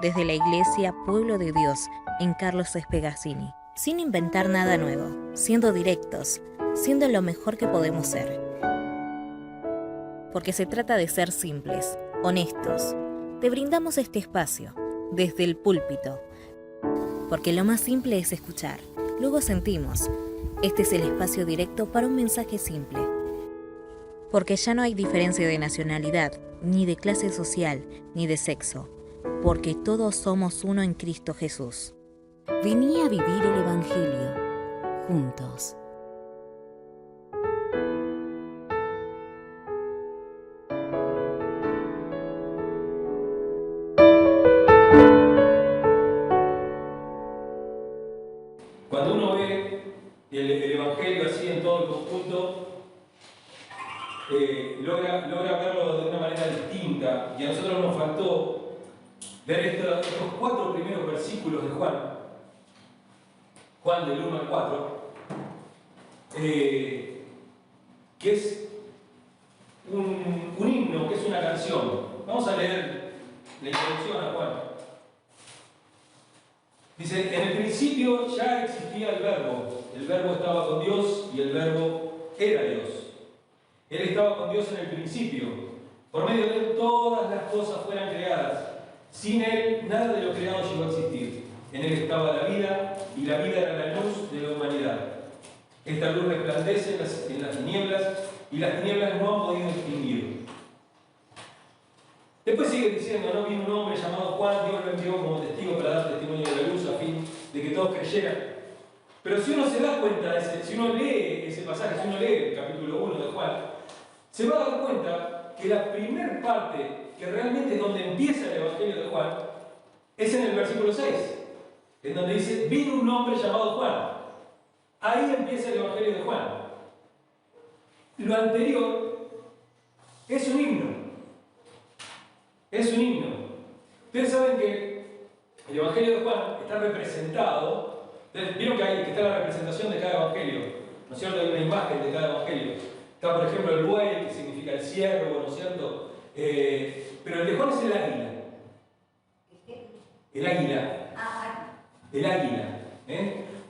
desde la Iglesia Pueblo de Dios en Carlos Espegazzini. Sin inventar nada nuevo, siendo directos, siendo lo mejor que podemos ser. Porque se trata de ser simples, honestos. Te brindamos este espacio, desde el púlpito. Porque lo más simple es escuchar, luego sentimos. Este es el espacio directo para un mensaje simple. Porque ya no hay diferencia de nacionalidad, ni de clase social, ni de sexo. Porque todos somos uno en Cristo Jesús. Vení a vivir el Evangelio, juntos. Cuando uno ve el Evangelio así en todo el conjunto, logra verlo de una manera distinta. Y a nosotros nos faltó ver estos 4 primeros versículos de Juan del 1 al 4, que es un himno, que es una canción. Vamos a leer la introducción a Juan. Dice, en el principio ya existía el verbo estaba con Dios y el verbo era Dios. Él estaba con Dios en el principio, por medio de él todas las cosas fueran creadas, sin él nada de lo creado llegó a existir. En él estaba la vida y la vida era la luz de la humanidad. Esta luz resplandece en las tinieblas y las tinieblas no han podido extinguir. Después sigue diciendo, ¿no? Vino un hombre llamado Juan, Dios lo envió como testigo para dar testimonio de la luz a fin de que todos creyeran. Pero si uno se da cuenta, si uno lee ese pasaje, si uno lee el capítulo 1 de Juan, se va a dar cuenta que la primera parte, que realmente es donde empieza el Evangelio de Juan, es en el versículo 6, en donde dice, vino un hombre llamado Juan. Ahí empieza el Evangelio de Juan. Lo anterior es un himno. Es un himno. Ustedes saben que el Evangelio de Juan está representado. Vieron que está la representación de cada Evangelio, ¿no es cierto? Hay una imagen de cada Evangelio. Está, por ejemplo, el buey, que significa el ciervo, ¿no es cierto? Pero el de Juan es el águila. El águila. El águila.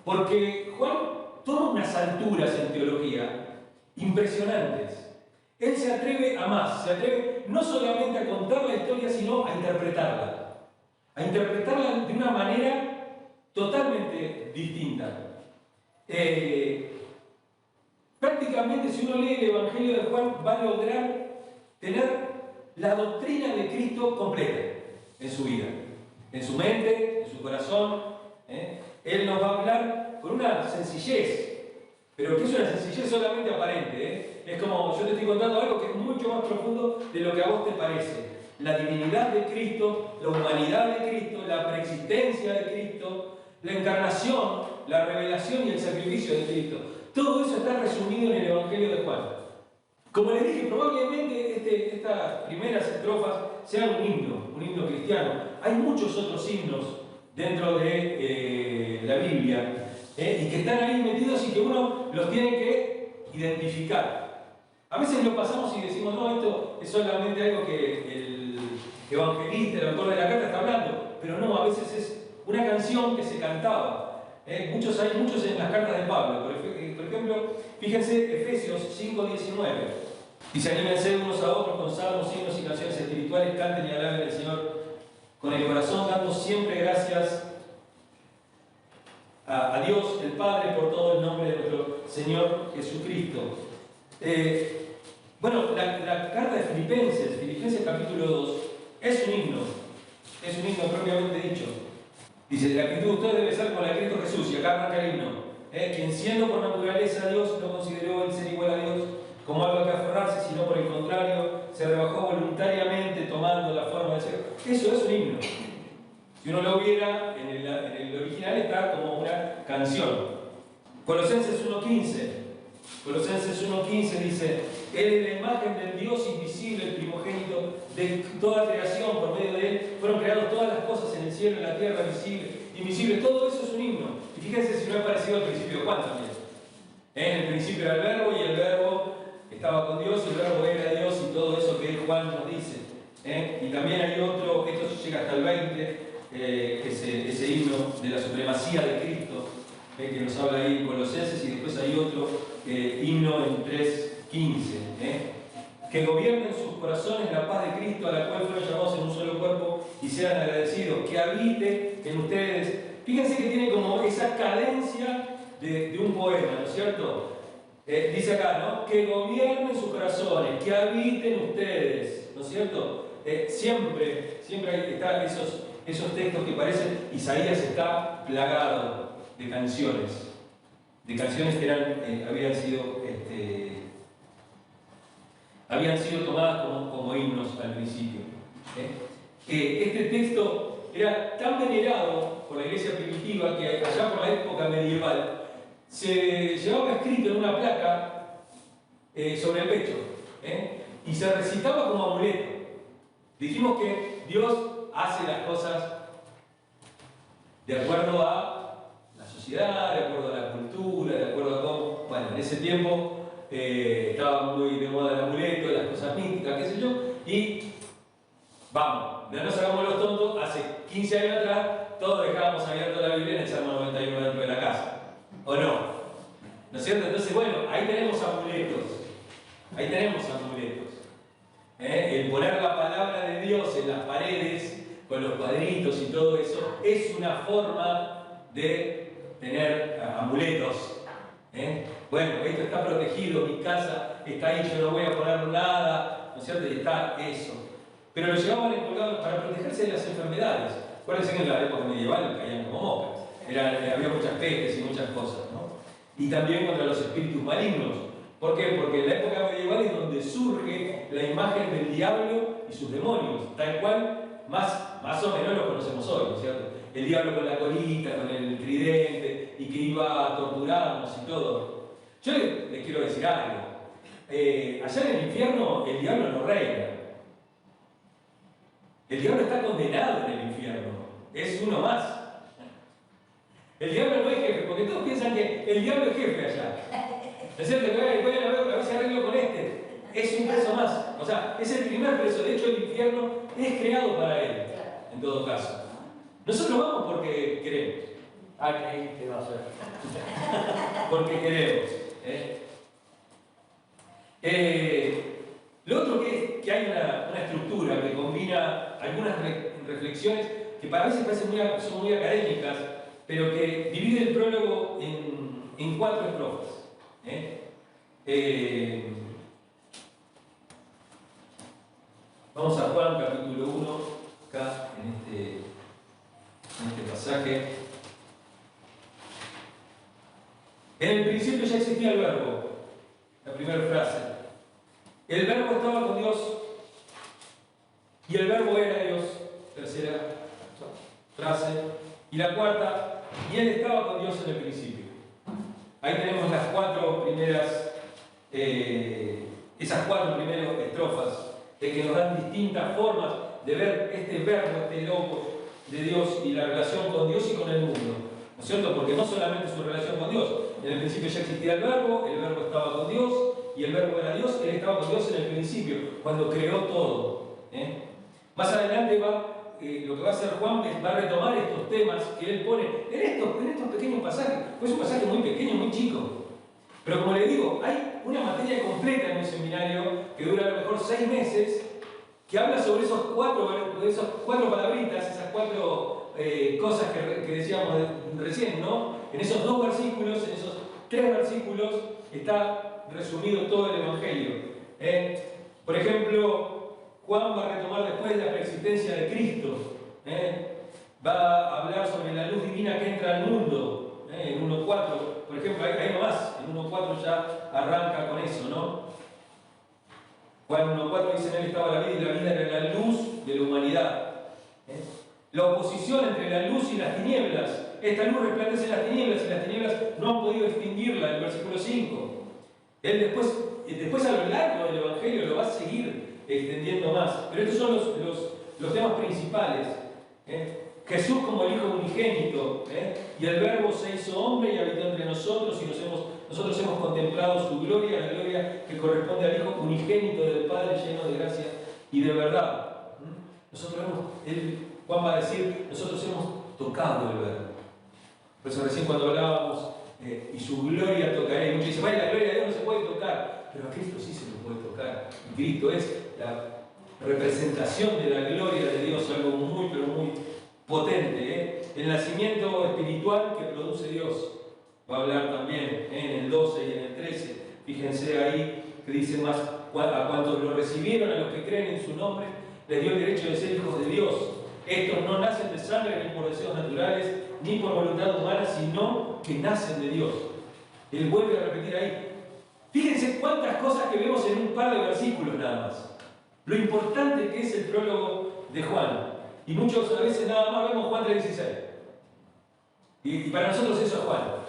Porque Juan toma unas alturas en teología impresionantes. Él se atreve a más, se atreve no solamente a contar la historia, sino a interpretarla. A interpretarla de una manera totalmente distinta. Prácticamente, si uno lee el Evangelio de Juan, va a lograr tener la doctrina de Cristo completa en su vida, en su mente, en su corazón. Él nos va a hablar con una sencillez, pero que es una sencillez solamente aparente. Es como yo te estoy contando algo que es mucho más profundo de lo que a vos te parece. La divinidad de Cristo, la humanidad de Cristo, la preexistencia de Cristo, la encarnación, la revelación y el sacrificio de Cristo. Todo eso está resumido en el Evangelio de Juan. Como les dije, probablemente estas primeras estrofas sean un himno cristiano. Hay muchos otros himnos dentro de la Biblia y que están ahí metidos y que uno los tiene que identificar. A veces lo pasamos y decimos, no, esto es solamente algo que el evangelista, el autor de la carta está hablando, pero no, a veces es una canción que se cantaba. Hay muchos en las cartas de Pablo. Por ejemplo, fíjense Efesios 5:19. Dice, anímense unos a otros con salmos, himnos y canciones espirituales, canten y alaben al Señor con el corazón, dando siempre gracias a Dios el Padre por todo el nombre de nuestro Señor Jesucristo. La carta de Filipenses capítulo 2, es un himno propiamente dicho. Dice, la actitud de ustedes debe ser como la de Cristo Jesús, y acá arranca el himno. Quien siendo por naturaleza Dios, no consideró el ser igual a Dios como algo a que aferrarse, sino por el contrario, se rebajó voluntariamente tomando la forma de ser. Eso es un himno. Si uno lo viera, en el original está como una canción. Colosenses 1:15 dice, Él es la imagen del Dios invisible, el primogénito de toda creación, por medio de Él fueron creadas todas las cosas en el cielo, en la tierra, visible, invisible. Todo eso es un himno. Y fíjense si no es parecido al principio de Juan también. En el principio era el verbo y el verbo estaba con Dios y el verbo era Dios y todo eso que Juan nos dice. Y también hay otro, esto llega hasta el 20, ese himno de la supremacía de Cristo, que nos habla ahí en Colosenses, y después hay otro himno en 3:15. Que gobiernen sus corazones la paz de Cristo, a la cual fueron llamados en un solo cuerpo, y sean agradecidos, que habite en ustedes. Fíjense que tiene como esa cadencia de un poema, ¿no es cierto? Dice acá, ¿no? Que gobiernen sus corazones, que habiten ustedes, ¿no es cierto? Siempre están esos textos que parecen, Isaías está plagado de canciones que habían sido tomadas como himnos al principio. Este texto era tan venerado por la iglesia primitiva que allá por la época medieval se llevaba escrito en una placa sobre el pecho, y se recitaba como amuleto. Dijimos que Dios hace las cosas de acuerdo a la sociedad, de acuerdo a la cultura, de acuerdo a cómo. Bueno, en ese tiempo estaba muy de moda el amuleto, las cosas místicas, qué sé yo, y vamos, no nos hagamos los tontos, hace 15 años atrás todos dejábamos abierta la Biblia en el Salmo 91 dentro de la casa, ¿o no? ¿No es cierto? Entonces, bueno, ahí tenemos amuletos, El poner la palabra de Dios en las paredes, con los cuadritos y todo eso, es una forma de tener amuletos. Bueno, esto está protegido, mi casa está ahí, yo no voy a poner nada, ¿no es cierto? Y está eso. Pero lo llevaban encolgados para protegerse de las enfermedades. Acuérdense que en la época medieval caían como moscas. Había muchas pestes y muchas cosas, ¿no? Y también contra los espíritus malignos. ¿Por qué? Porque en la época medieval es donde surge la imagen del diablo y sus demonios, tal cual más o menos lo conocemos hoy, ¿no es cierto? El diablo con la colita, con el tridente, y que iba a torturarnos y todo. Yo les quiero decir algo. Allá en el infierno el diablo no reina. El diablo está condenado en el infierno. Es uno más. El diablo no es jefe, porque todos piensan que el diablo es jefe allá. ¿No es cierto? Bueno, a ver si arreglo con este. Es un preso más. O sea, es el primer preso. De hecho, el infierno es creado para él, en todo caso. Nosotros vamos porque queremos. ¿Qué va a hacer? Porque queremos. Lo otro que hay una estructura que combina algunas reflexiones que para veces son muy académicas, pero que divide el prólogo en 4 estrofas. Vamos a Juan capítulo 1, acá en este pasaje. En el principio ya existía el verbo, la primera frase. El verbo estaba con Dios y el verbo era Dios, tercera frase. Y la cuarta, y él estaba con Dios en el principio. Ahí tenemos las 4 primeras, esas 4 primeras estrofas que nos dan distintas formas de ver este verbo, este logos de Dios y la relación con Dios y con el mundo. ¿No es cierto? Porque no solamente su relación con Dios. En el principio ya existía el verbo estaba con Dios y el verbo era Dios, él estaba con Dios en el principio, cuando creó todo. Más adelante lo que va a hacer Juan va a retomar estos temas que él pone en estos pequeños pasajes. Pues es un pasaje muy pequeño, muy chico. Pero como le digo, hay una materia completa en un seminario que dura a lo mejor 6 meses, que habla sobre esas 4 palabritas, esas 4 cosas que decíamos recién, ¿no? En esos 2 versículos, en esos 3 versículos, está resumido todo el Evangelio. Por ejemplo, Juan va a retomar después la preexistencia de Cristo. Va a hablar sobre la luz divina que entra al mundo. En 1.4, por ejemplo, ahí nomás, en 1.4 ya arranca con eso, ¿no? Juan 1.4 dice: en él estaba la vida y la vida era la luz de la humanidad. La oposición entre la luz y las tinieblas. Esta luz resplandece en las tinieblas y las tinieblas no han podido extinguirla, en el versículo 5. Él después a lo largo del Evangelio lo va a seguir extendiendo más. Pero estos son los temas principales. Jesús como el Hijo unigénito, y el Verbo se hizo hombre y habitó entre nosotros, y nosotros hemos contemplado su gloria, la gloria que corresponde al Hijo unigénito del Padre, lleno de gracia y de verdad. Nosotros Juan va a decir, nosotros hemos tocado el verbo. Por eso recién cuando hablábamos, y su gloria tocaré, muchos dicen, bueno, la gloria de Dios no se puede tocar, pero a Cristo sí se lo puede tocar. Y Cristo es la representación de la gloria de Dios, algo muy, pero muy potente. El nacimiento espiritual que produce Dios. Va a hablar también en el 12 y en el 13. Fíjense ahí que dice más, a cuantos lo recibieron, a los que creen en su nombre, les dio el derecho de ser hijos de Dios. Estos no nacen de sangre ni por deseos naturales, ni por voluntad humana, sino que nacen de Dios. Él vuelve a repetir ahí. Fíjense cuántas cosas que vemos en un par de versículos nada más. Lo importante que es el prólogo de Juan. Y muchos a veces nada más vemos Juan 3:16. Y para nosotros eso es Juan.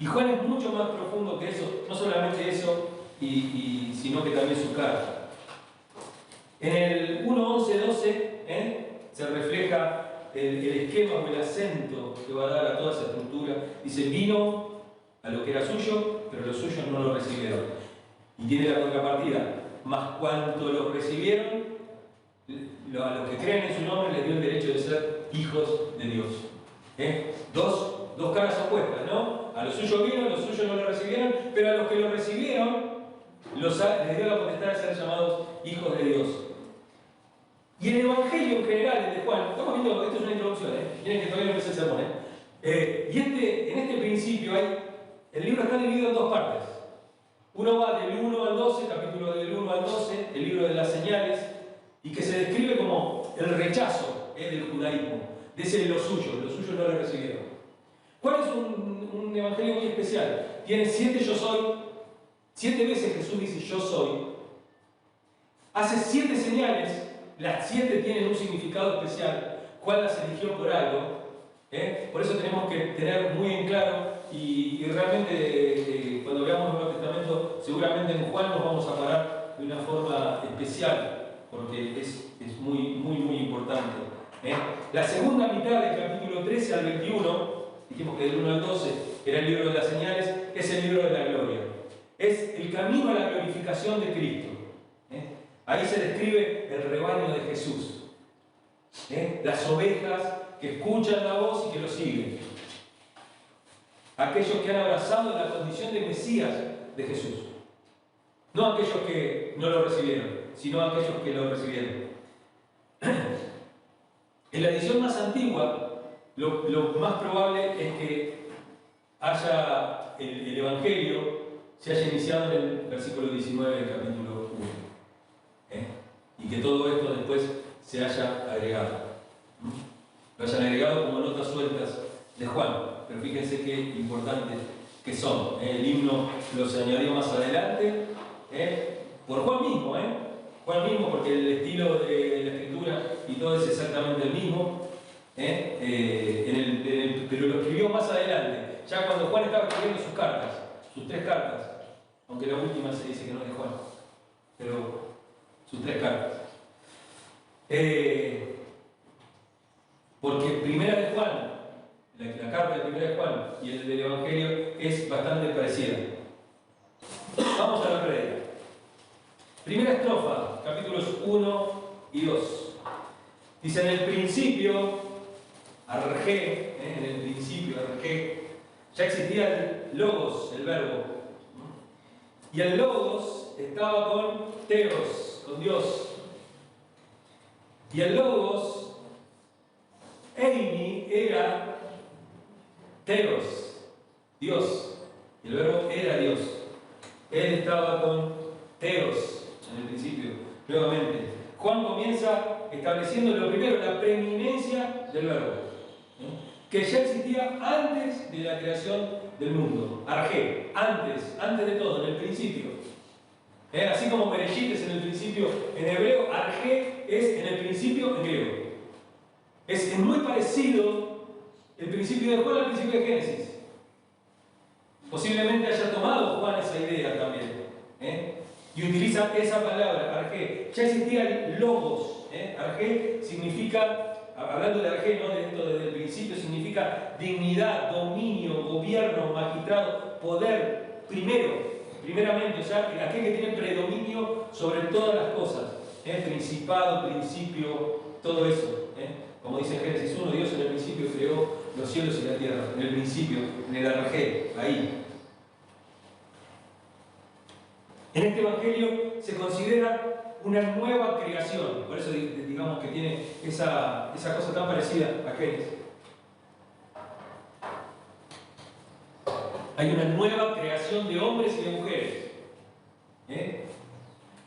Y Juan es mucho más profundo que eso, no solamente eso, sino que también su carta. En el 1, 11, 12 se refleja el esquema o el acento que va a dar a toda esa estructura. Dice, vino a lo que era suyo, pero los suyos no lo recibieron. Y tiene la contrapartida, mas cuanto lo recibieron, a los que creen en su nombre les dio el derecho de ser hijos de Dios. Dos caras opuestas, ¿no? A los suyos vino, los suyos no lo recibieron, pero a los que lo recibieron les dio la potestad de ser llamados hijos de Dios. Y el Evangelio en general, el de Juan, estamos viendo, esto es una introducción, miren que todavía no empecé el sermón, y en este principio el libro está dividido en dos partes. Uno va del 1 al 12, capítulo del 1 al 12, el libro de las señales, y que se describe como el rechazo del judaísmo, de ese los suyos no lo recibieron. ¿Cuál es un evangelio muy especial? Tiene 7 yo soy, 7 veces Jesús dice yo soy, hace 7 señales. Las 7 tienen un significado especial. ¿Cuál las eligió por algo? Por eso tenemos que tener muy en claro y realmente cuando veamos el Nuevo Testamento, seguramente en Juan nos vamos a parar de una forma especial, porque es muy, muy, muy importante. La segunda mitad del capítulo 13 al 21, dijimos que del 1 al 12 era el libro de las señales, es el libro de la gloria. Es el camino a la glorificación de Cristo. Ahí se describe el rebaño de Jesús. Las ovejas que escuchan la voz y que lo siguen. Aquellos que han abrazado la condición de Mesías de Jesús. No aquellos que no lo recibieron, sino aquellos que lo recibieron. En la edición más antigua, lo más probable es que haya el Evangelio se haya iniciado en el versículo 19 del capítulo 1. Y que todo esto después se haya agregado. Lo hayan agregado como notas sueltas de Juan, pero fíjense qué importantes que son. El himno los añadió más adelante, por Juan mismo, Juan mismo, porque el estilo de la escritura y todo es exactamente el mismo, pero lo escribió más adelante, ya cuando Juan estaba escribiendo sus cartas, sus 3 cartas, aunque la última se dice que no es de Juan, pero sus 3 cartas. Porque Primera de Juan, la carta de Primera de Juan y el del Evangelio es bastante parecida. Vamos a la prédica. Primera estrofa, capítulos 1 y 2. Dice, en el principio, argé, en el principio, argé, ya existía el logos, el verbo. Y el logos estaba con Theos, con Dios. Y el logos, Eimi, era Theos, Dios. Y el verbo era Dios. Él estaba con Theos en el principio. Nuevamente, Juan comienza estableciendo lo primero, la preeminencia del verbo, que ya existía antes de la creación del mundo. Argé, antes de todo, en el principio. Así como Bereshit es en el principio en hebreo, Argé es en el principio en griego. Es muy parecido el principio de Juan al principio de Génesis. Posiblemente haya tomado Juan esa idea también. Y utiliza esa palabra, Argé. Ya existía el logos. Argé significa, hablando de Argé, ¿no? De esto desde el principio, significa dignidad, dominio, gobierno, magistrado, poder, primeramente, o sea, aquel que tiene predominio sobre todas las cosas, principado, principio, todo eso. Como dice en Génesis 1, Dios en el principio creó los cielos y la tierra. En el principio, en el arjé, ahí. En este Evangelio se considera una nueva creación. Por eso digamos que tiene esa cosa tan parecida a Génesis. Hay una nueva creación de hombres y de mujeres.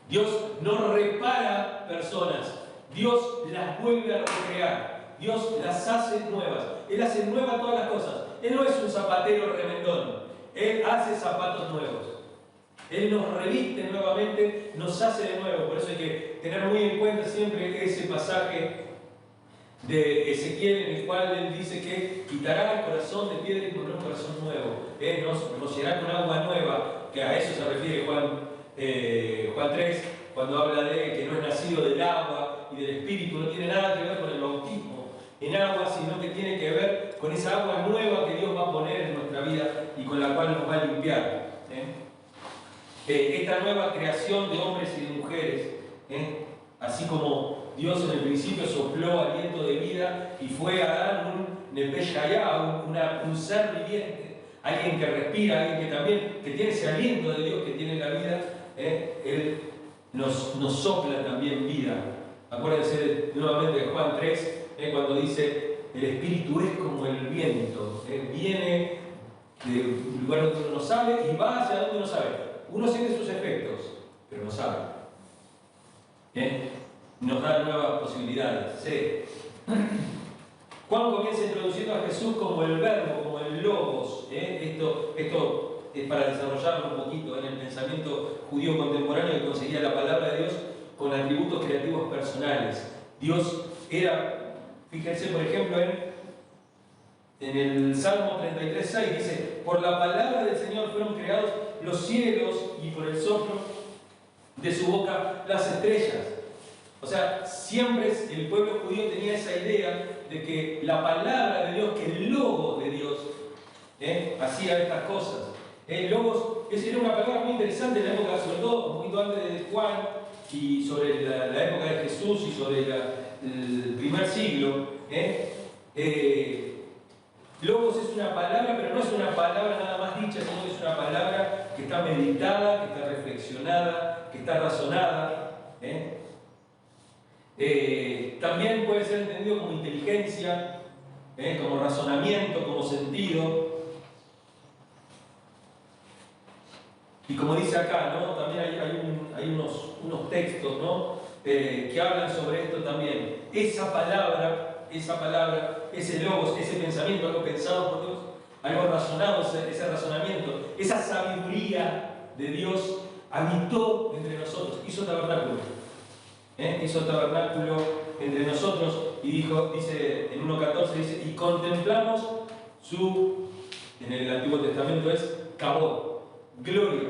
Dios no repara personas, Dios las vuelve a recrear, Dios las hace nuevas. Él hace nuevas todas las cosas. Él no es un zapatero remendón, Él hace zapatos nuevos. Él nos reviste nuevamente, nos hace de nuevo. Por eso hay que tener muy en cuenta siempre ese pasaje de Ezequiel en el cual Él dice que quitará el corazón de piedra y pondrá un corazón nuevo. Nos rociará con agua nueva, que a eso se refiere Juan 3, cuando habla de que no es nacido del agua y del espíritu. No tiene nada que ver con el bautismo en agua, sino que tiene que ver con esa agua nueva que Dios va a poner en nuestra vida y con la cual nos va a limpiar. Esta nueva creación de hombres y de mujeres, así como Dios en el principio sopló aliento de vida y fue a dar un Nefesh Hayah, un ser viviente, alguien que respira, alguien que también tiene ese aliento de Dios que tiene la vida, Él nos sopla también vida. Acuérdense nuevamente de Juan 3, cuando dice: el Espíritu es como el viento, viene de un lugar donde uno no sabe y va hacia donde uno sabe. Uno siente sus efectos, pero no sabe. Nos da nuevas posibilidades. ¿Sí? Juan comienza introduciendo a Jesús como el verbo, como el logos. Esto es para desarrollarlo un poquito en el pensamiento judío contemporáneo, que conseguía la palabra de Dios con atributos creativos personales. Dios era, fíjense por ejemplo en el Salmo 33:6 dice: por la palabra del Señor fueron creados los cielos y por el soplo de su boca las estrellas. O sea, siempre el pueblo judío tenía esa idea de que la palabra de Dios, que el logo de Dios, hacía estas cosas. El logos era una palabra muy interesante en la época, sobre todo un poquito antes de Juan, y sobre la época de Jesús y sobre el primer siglo. Logos es una palabra, pero no es una palabra nada más dicha, sino que es una palabra que está meditada, que está reflexionada, que está razonada. También puede ser entendido como inteligencia, como razonamiento, como sentido. Y como dice acá, ¿no? También hay unos textos, ¿no? Que hablan sobre esto también. Esa palabra, ese logos, ese pensamiento, algo pensado por Dios, algo razonado, ese razonamiento, esa sabiduría de Dios habitó entre nosotros, hizo tabernáculo. Hizo tabernáculo entre nosotros y dice en 1.14, dice: y contemplamos en el Antiguo Testamento es Kabod, gloria.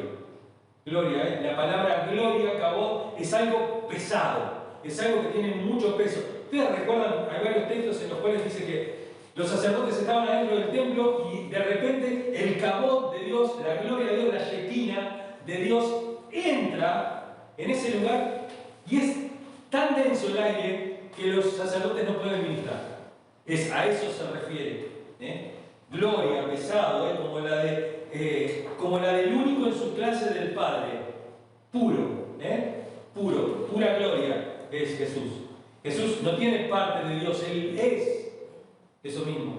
Gloria, la palabra gloria, Kabod, es algo pesado, es algo que tiene mucho peso. Ustedes recuerdan, hay varios textos en los cuales dice que los sacerdotes estaban adentro del templo y de repente el Kabod de Dios, la gloria de Dios, la Shekinah de Dios entra en ese lugar y es tan denso el aire que los sacerdotes no pueden ministrar. A eso se refiere. Gloria, pesado, como la del único en su clase del Padre. Puro, pura gloria es Jesús. Jesús no tiene parte de Dios, Él es eso mismo.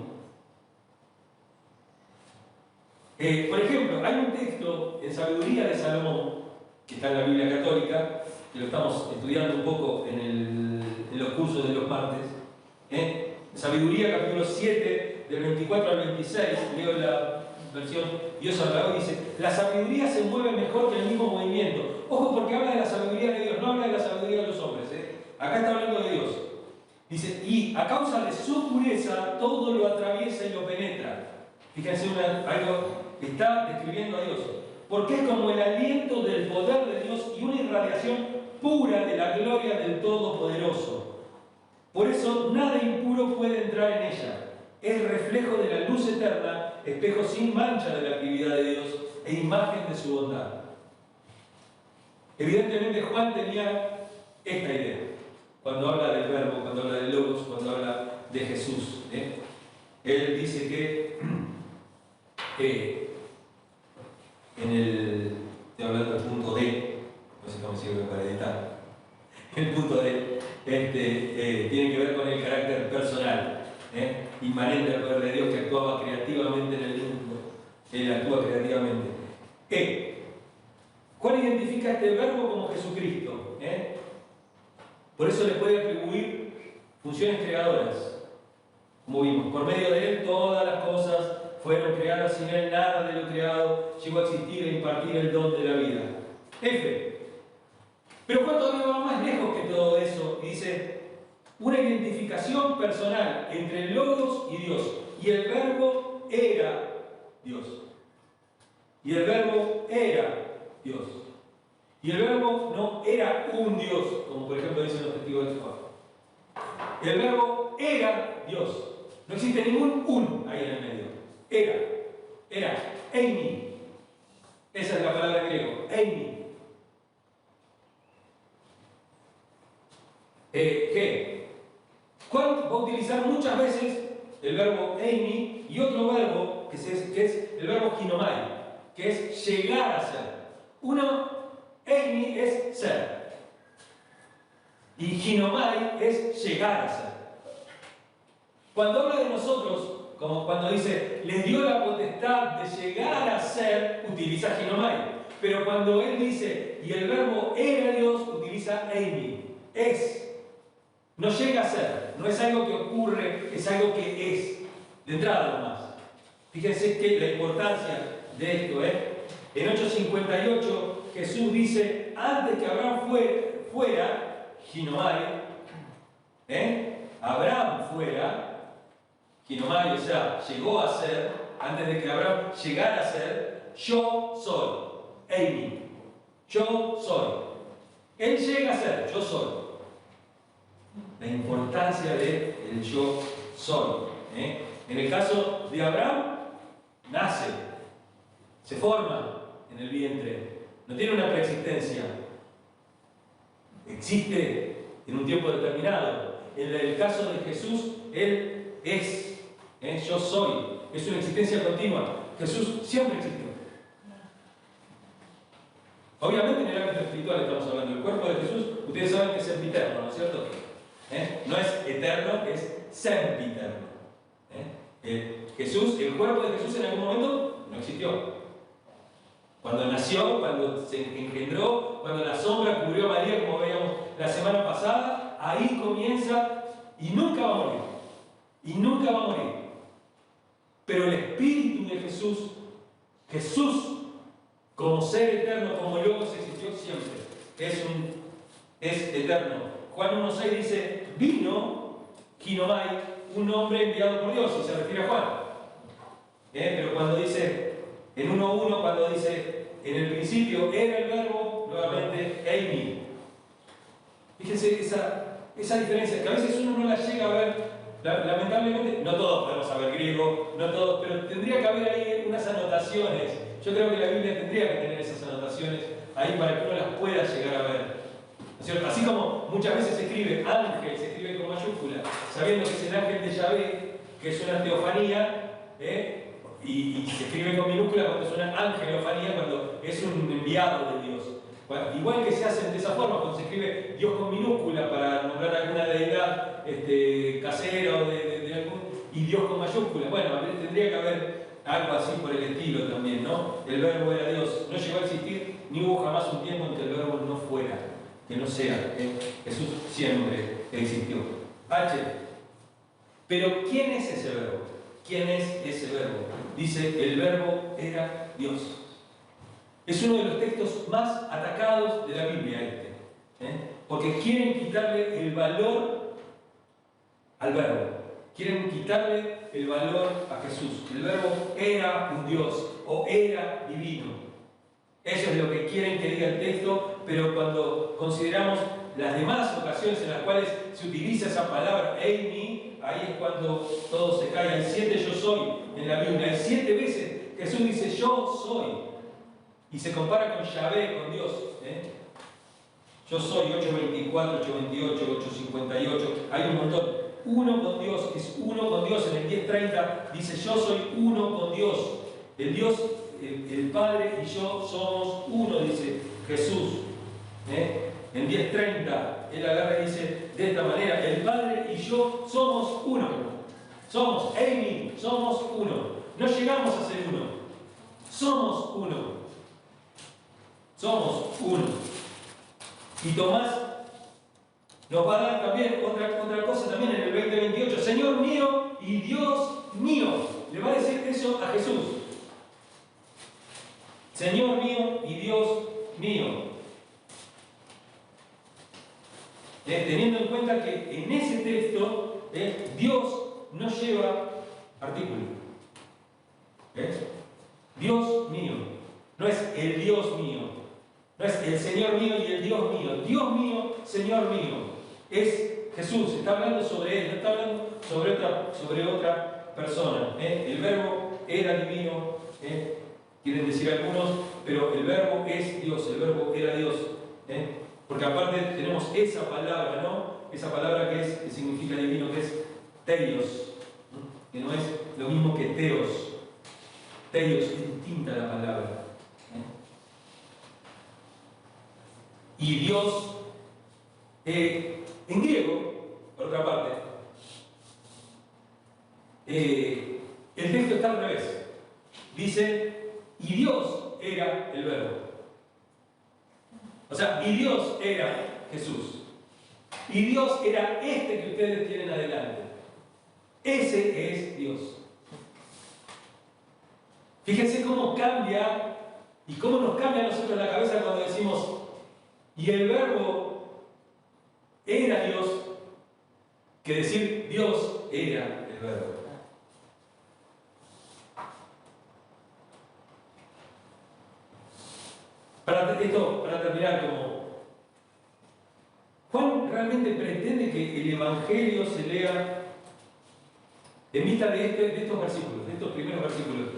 Por ejemplo, hay un texto en Sabiduría de Salomón, que está en la Biblia Católica, que lo estamos estudiando un poco en los cursos de los martes. Sabiduría, capítulo 7, del 24 al 26, leo la versión Dios habla hoy, dice: la sabiduría se mueve mejor que el mismo movimiento. Ojo, porque habla de la sabiduría de Dios, no habla de la sabiduría de los hombres. Acá está hablando de Dios. Dice: y a causa de su pureza, todo lo atraviesa y lo penetra. Fíjense, algo que está describiendo a Dios. Porque es como el aliento del poder de Dios y una irradiación pura de la gloria del Todopoderoso. Por eso nada impuro puede entrar en ella. Es reflejo de la luz eterna, espejo sin mancha de la actividad de Dios e imagen de su bondad. Evidentemente Juan tenía esta idea. Cuando habla del verbo, cuando habla del logos, cuando habla de Jesús. Él dice que estoy hablando del punto D, no sé cómo sirve para editar, el punto D tiene que ver con el carácter personal, inmanente al poder de Dios, que actuaba creativamente en el mundo. Él actúa creativamente. ¿Cuál identifica este verbo como Jesucristo? Por eso le puede atribuir funciones creadoras. Como vimos, por medio de Él todas las cosas fueron creadas, sin Él nada de lo creado llegó a existir e impartir el don de la vida. Pero Juan todavía va más lejos que todo eso y dice una identificación personal entre el Logos y Dios. Y el verbo era Dios. Y el verbo era Dios. Y el verbo no era un Dios, como por ejemplo dicen los testigos de Jehová. El verbo era Dios. No existe ningún un ahí en el medio. Era, eimi. Esa es la palabra en griego, eimi. Juan va a utilizar muchas veces el verbo eimi y otro verbo que es el verbo ginomai, que es llegar a ser. Eimi es ser y ginomai es llegar a ser. Cuando habla de nosotros, como cuando dice les dio la potestad de llegar a ser, utiliza ginomai. Pero cuando él dice y el verbo era Dios, utiliza eimi. No llega a ser, no es algo que ocurre, es algo que es. De entrada nomás. Fíjense que la importancia de esto, En 8:58 Jesús dice, antes que Abraham fuera, ginomai, Abraham fuera, ginomai, o sea, llegó a ser, antes de que Abraham llegara a ser, yo soy, eimi, yo soy. Él llega a ser, yo soy. La importancia de el yo soy. En el caso de Abraham, nace, se forma en el vientre, no tiene una preexistencia, existe en un tiempo determinado. En el caso de Jesús, Él es, yo soy, es una existencia continua. Jesús siempre existió. Obviamente en el ámbito espiritual estamos hablando. El cuerpo de Jesús, ustedes saben que es sempiterno, ¿no es cierto? No es eterno, es sempiterno. Jesús, el cuerpo de Jesús en algún momento no existió. Cuando nació, cuando se engendró, cuando la sombra cubrió a María, como veíamos la semana pasada, ahí comienza y nunca va a morir. Y nunca va a morir. Pero el Espíritu de Jesús, como ser eterno, como Logos existió siempre, es eterno. Juan 1:6 dice, vino, ginomai, un hombre enviado por Dios, y se refiere a Juan. Pero cuando dice, en 1:1, cuando dice, en el principio era el verbo, nuevamente, eimi. Fíjense esa diferencia, que a veces uno no la llega a ver. Lamentablemente, no todos podemos saber griego, no todos, pero tendría que haber ahí unas anotaciones. Yo creo que la Biblia tendría que tener esas anotaciones ahí para que uno las pueda llegar a ver. ¿No es cierto? Así como muchas veces se escribe ángel, se escribe con mayúscula, sabiendo que es el ángel de Yahvé, que es una teofanía, y se escribe con minúscula cuando es una angelofanía, cuando es un enviado de Dios. Bueno, igual que se hacen de esa forma, cuando se escribe Dios con minúscula para nombrar alguna deidad casera o de algún, y Dios con mayúscula. Bueno, tendría que haber algo así por el estilo también, ¿no? El verbo era Dios. No llegó a existir, ni hubo jamás un tiempo en que el verbo no fuera, que no sea. Jesús siempre existió. Pero ¿quién es ese verbo? ¿Quién es ese verbo? Dice, el verbo era Dios. Es uno de los textos más atacados de la Biblia porque quieren quitarle el valor al verbo. Quieren quitarle el valor a Jesús. El verbo era un Dios o era divino. Eso es lo que quieren que diga el texto, pero cuando consideramos las demás ocasiones en las cuales se utiliza esa palabra, eimi, ahí es cuando todo se cae. Hay 7 yo soy en la Biblia. Hay 7 veces Jesús dice yo soy. Y se compara con Yahvé, con Dios. Yo soy 8:24, 8:28, 8:58. Hay un montón. uno con Dios, es uno con Dios. En el 10:30 dice, yo soy uno con Dios. El Dios, el Padre y yo somos uno, dice Jesús. En 10:30 él agarra y dice de esta manera, el Padre y yo somos uno. Somos Amy, somos uno. No llegamos a ser uno. Somos uno. Somos uno. Y Tomás nos va a dar también otra cosa también en el 20:28. Señor mío y Dios mío. Le va a decir eso a Jesús. Señor mío y Dios mío. Teniendo en cuenta que en ese texto Dios no lleva artículo. Dios mío. No es el Dios mío. No es el Señor mío y el Dios mío. Dios mío, Señor mío. Es Jesús. Está hablando sobre Él. No está hablando sobre otra persona. El verbo era divino. Quieren decir algunos, pero el verbo es Dios. El verbo era Dios. Porque aparte tenemos esa palabra, ¿no? Esa palabra que significa divino, que es Teios, que no es lo mismo que Teos. Teios es distinta la palabra. Y Dios, en griego, por otra parte, el texto está al revés. Dice, y Dios era el verbo. O sea, y Dios era Jesús. Y Dios era este que ustedes tienen adelante. Ese es Dios. Fíjense cómo cambia y cómo nos cambia a nosotros la cabeza cuando decimos, y el verbo era Dios, que decir Dios era el verbo. Para terminar, Juan realmente pretende que el Evangelio se lea en vista de estos versículos, de estos primeros versículos.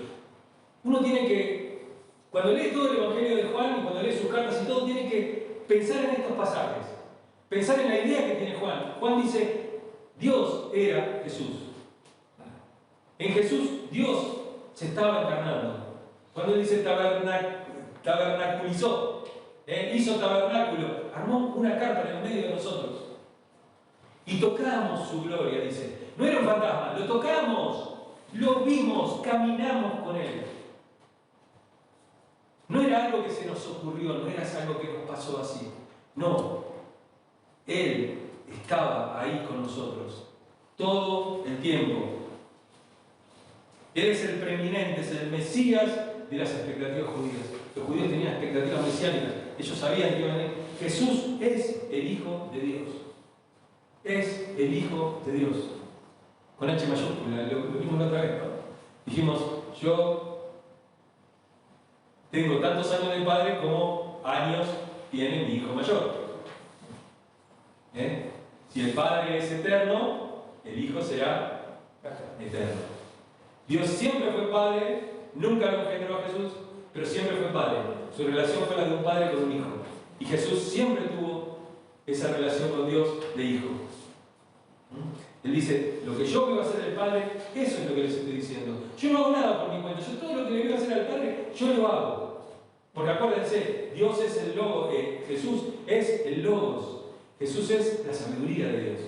Uno tiene que, cuando lee todo el Evangelio de Juan y cuando lee sus cartas y todo, tiene que pensar en estos pasajes, pensar en la idea que tiene Juan. Juan dice, Dios era Jesús. En Jesús Dios se estaba encarnando. Cuando él dice tabernaculizó, hizo tabernáculo, armó una carpa en el medio de nosotros. Y tocamos su gloria, dice. No era un fantasma, lo tocamos, lo vimos, caminamos con él. No era algo que se nos ocurrió, no era algo que nos pasó así. No, él estaba ahí con nosotros todo el tiempo. Él es el preeminente, es el Mesías de las expectativas judías. Los judíos tenían expectativas mesiánicas. Ellos sabían que iban a venir. Jesús es el Hijo de Dios. Es el Hijo de Dios. Con H mayúscula, lo vimos la otra vez, ¿no? Dijimos, yo tengo tantos años de padre como años tiene mi hijo mayor. Si el Padre es eterno, el Hijo será eterno. Dios siempre fue Padre, nunca lo engendró a Jesús, pero siempre fue Padre. Su relación fue la de un padre con un hijo. Y Jesús siempre tuvo esa relación con Dios de hijo. Él dice, lo que yo veo hacer al Padre, eso es lo que les estoy diciendo. Yo no hago nada por mi cuenta, yo todo lo que le veo hacer al Padre, yo lo hago. Porque acuérdense, Dios es el Logos, Jesús es el Logos. Jesús es la sabiduría de Dios.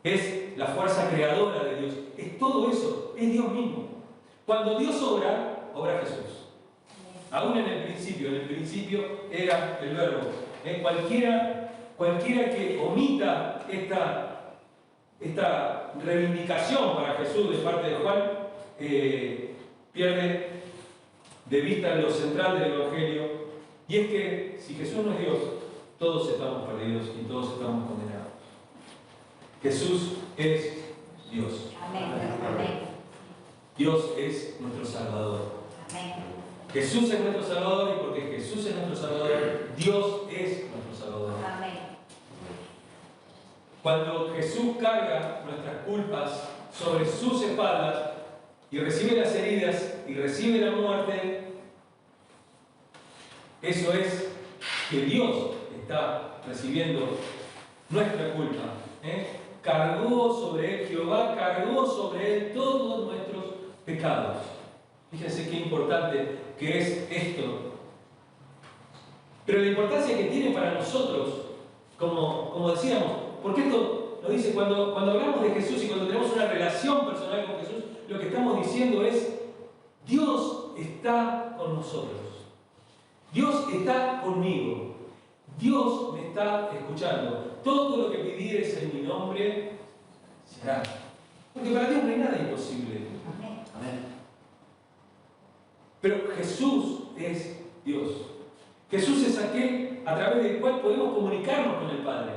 Es la fuerza creadora de Dios. Es todo eso, es Dios mismo. Cuando Dios obra, obra Jesús. Aún en el principio era el Verbo. Cualquiera que omita esta reivindicación para Jesús de parte de Juan, pierde de vista lo central del Evangelio, y es que si Jesús no es Dios, todos estamos perdidos y todos estamos condenados. Jesús es Dios. Amén. Amén. Dios es nuestro Salvador. Amén. Jesús es nuestro Salvador, y porque Jesús es nuestro Salvador, Dios es nuestro Salvador. Amén. Cuando Jesús carga nuestras culpas sobre sus espaldas y recibe las heridas y recibe la muerte, eso es que Dios está recibiendo nuestra culpa. cargó sobre él, Jehová cargó sobre él todos nuestros pecados. Fíjense qué importante que es esto. Pero la importancia que tiene para nosotros, como decíamos, porque esto lo dice cuando hablamos de Jesús y cuando tenemos una relación personal con Jesús, lo que estamos diciendo es, Dios está con nosotros. Dios está conmigo. Dios me está escuchando. Todo lo que pidieres en mi nombre se hará. Porque para Dios no hay nada imposible. Amén. Pero Jesús es Dios. Jesús es aquel a través del cual podemos comunicarnos con el Padre.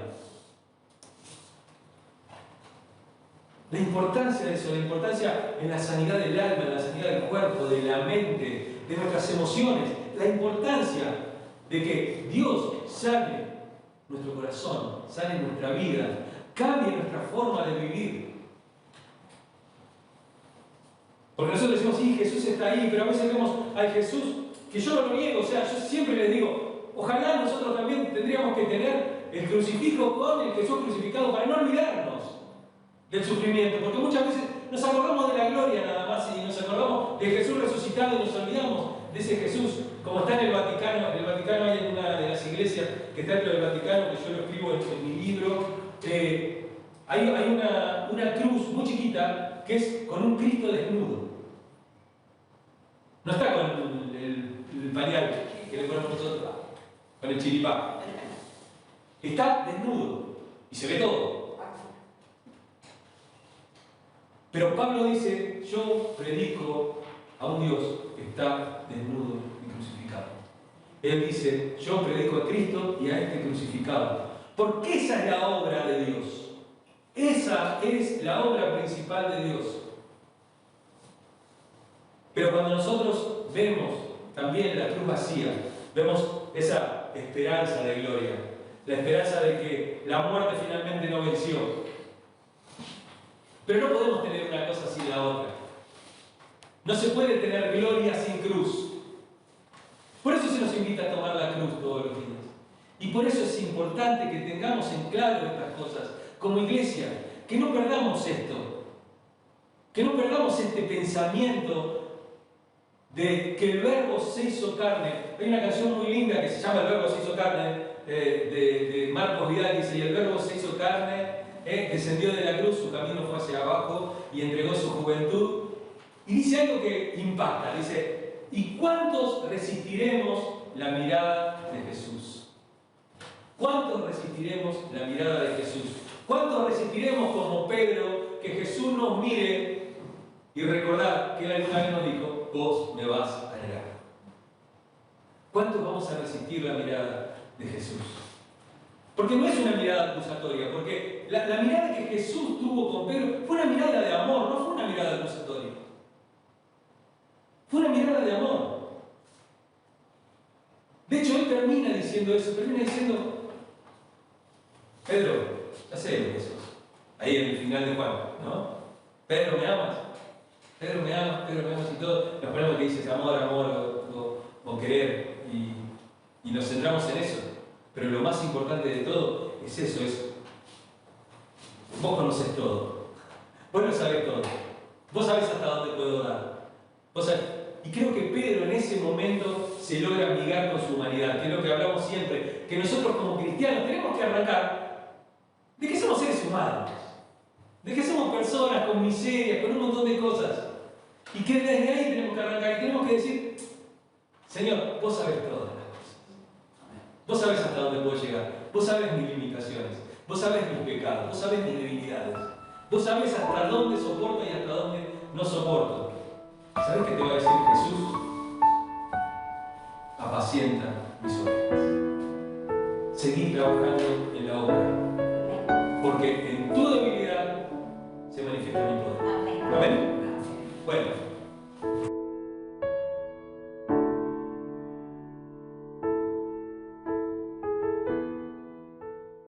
La importancia de eso, la importancia en la sanidad del alma, en la sanidad del cuerpo, de la mente, de nuestras emociones, la importancia de que Dios sane nuestro corazón, sane nuestra vida, cambie nuestra forma de vivir. Porque nosotros decimos, sí, Jesús está ahí, pero a veces vemos al Jesús, que yo no lo niego, o sea, yo siempre les digo, ojalá nosotros también tendríamos que tener el crucifijo con el Jesús crucificado para no olvidarnos del sufrimiento, porque muchas veces nos acordamos de la gloria nada más y nos acordamos de Jesús resucitado y nos olvidamos de ese Jesús, como está en el Vaticano. En el Vaticano hay una de las iglesias que está dentro del Vaticano, que yo lo escribo en mi libro, hay una cruz muy chiquita que es con un Cristo desnudo. No está con el pañal que le ponemos nosotros, con el chiripá. Está desnudo y se ve todo. Pero Pablo dice, yo predico a un Dios que está desnudo y crucificado. Él dice, yo predico a Cristo y a este crucificado. Porque esa es la obra de Dios. Esa es la obra principal de Dios. Pero cuando nosotros vemos también la cruz vacía, vemos esa esperanza de gloria, la esperanza de que la muerte finalmente no venció. Pero no podemos tener una cosa sin la otra. No se puede tener gloria sin cruz. Por eso se nos invita a tomar la cruz todos los días. Y por eso es importante que tengamos en claro estas cosas. Como iglesia, que no perdamos esto. Que no perdamos este pensamiento de que el Verbo se hizo carne. Hay una canción muy linda que se llama El Verbo se hizo carne, de Marcos Vidal, dice, y el Verbo se hizo carne, descendió de la cruz, su camino fue hacia abajo y entregó su juventud. Y dice algo que impacta, dice, ¿y cuántos resistiremos la mirada de Jesús? ¿Cuántos resistiremos la mirada de Jesús? ¿Cuántos resistiremos como Pedro, que Jesús nos mire y recordar que él alguna vez nos dijo, vos me vas a negar? ¿Cuántos vamos a resistir la mirada de Jesús? Porque no es una mirada acusatoria, porque la mirada que Jesús tuvo con Pedro fue una mirada de amor, no fue una mirada acusatoria. Fue una mirada de amor. De hecho, él termina diciendo eso, termina diciendo, Pedro, ya sé eso, ahí en el final de Juan, ¿no? Pedro, ¿me amas? Pedro, ¿me amas? Pedro, ¿me amas? Y todo, nos ponemos que dices amor, o querer, y nos centramos en eso. Pero lo más importante de todo es eso, vos conocés todo, vos lo sabés todo, vos sabés hasta dónde puedo dar. Y creo que Pedro en ese momento se logra amigar con su humanidad, que es lo que hablamos siempre, que nosotros como cristianos tenemos que arrancar de que somos seres humanos, de que somos personas con miserias, con un montón de cosas, y que desde ahí tenemos que arrancar y tenemos que decir, Señor, vos sabés todas las cosas, vos sabés hasta dónde puedo llegar, vos sabés mis limitaciones, vos sabés mis pecados, vos sabés mis debilidades, vos sabés hasta dónde soporto y hasta dónde no soporto. ¿Sabés qué te va a decir Jesús? Apacienta mis ovejas. Seguí trabajando en la obra, porque en tu debilidad se manifiesta mi poder. Amén. Bueno.